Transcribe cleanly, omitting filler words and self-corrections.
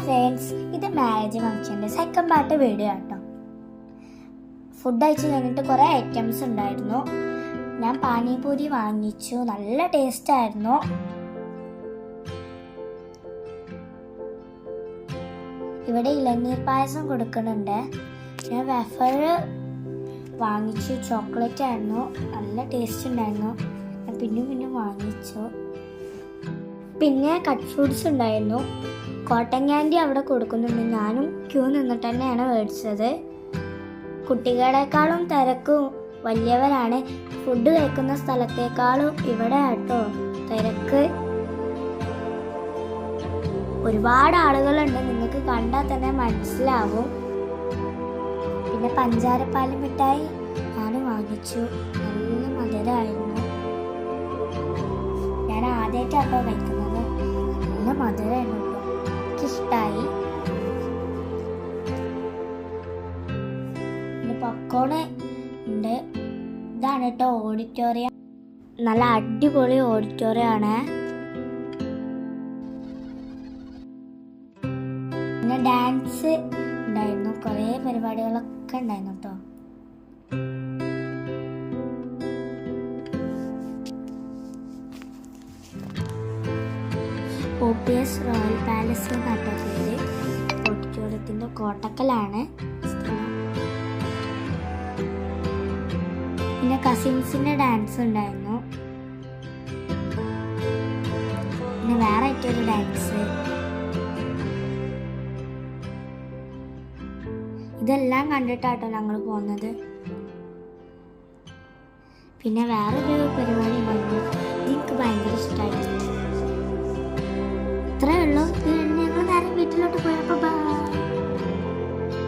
Friends, ഇത് marriage ഫംഗ്ഷൻ്റെ second part video കേട്ടോ. Food കഴിച്ച് കഴിഞ്ഞിട്ട് കുറേ ഐറ്റംസ് ഉണ്ടായിരുന്നു. ഞാൻ പാനിപൂരി വാങ്ങിച്ചു, നല്ല ടേസ്റ്റ് ആയിരുന്നു. ഇവിടെ ഇളനീർ പായസം കൊടുക്കുന്നുണ്ട്. ഞാൻ വെഫർ വാങ്ങിച്ചു, ചോക്ലേറ്റ് ആയിരുന്നു, നല്ല ടേസ്റ്റ് ഉണ്ടായിരുന്നു. ഞാൻ പിന്നെ വാങ്ങിച്ചു. പിന്നെ കട്ട് ഫ്രൂട്ട്സ് ഉണ്ടായിരുന്നു. കോട്ടൺ ക്യാൻഡി അവിടെ കൊടുക്കുന്നുണ്ട്. ഞാനും ക്യൂ നിന്നിട്ട് തന്നെയാണ് മേടിച്ചത്. കുട്ടികളെക്കാളും തിരക്ക് വലിയവരാണ്. ഫുഡ് കഴിക്കുന്ന സ്ഥലത്തേക്കാളും ഇവിടെ ആട്ടോ തിരക്ക്. ഒരുപാട് ആളുകളുണ്ട്, നിങ്ങൾക്ക് കണ്ടാൽ തന്നെ മനസ്സിലാവും. പിന്നെ പഞ്ചാരപ്പാൽ മിഠായി ഞാനും വാങ്ങിച്ചു, നല്ല മധുരമായിരുന്നു. ഞാൻ ആദ്യമായിട്ടാട്ടോ കഴിക്കുന്നത്, നല്ല മധുരമായിരുന്നു കേട്ടോ, എനിക്കിഷ്ടമായി. പിന്നെ പോപ്കോണ് ഉണ്ട്. ഇതാണ് കേട്ടോ ഓഡിറ്റോറിയം, നല്ല അടിപൊളി ഓഡിറ്റോറിയം ആണ്. പിന്നെ ഡാൻസ് ഉണ്ടായിരുന്നു, കുറേ പരിപാടികളൊക്കെ ഉണ്ടായിരുന്നു കേട്ടോ. OPS റോയൽ പാലസ് എന്നാട്ടോ പേര്. ഓഡിറ്റോറിയത്തിൻ്റെ കോട്ടക്കലാണ് സ്ഥലം. പിന്നെ കസിൻസിൻ്റെ ഡാൻസ് ഉണ്ടായിരുന്നു. പിന്നെ വേറെ ആയിട്ടൊരു ഡാൻസ്. ഇതെല്ലാം കണ്ടിട്ടാട്ടോ ഞങ്ങൾ പോകുന്നത്. പിന്നെ വേറൊരു പരിപാടി ഉണ്ടായിരുന്നു, എനിക്ക് ഭയങ്കര ഇഷ്ടമായിരുന്നു. ഇത്രയേ ഉള്ളൂ.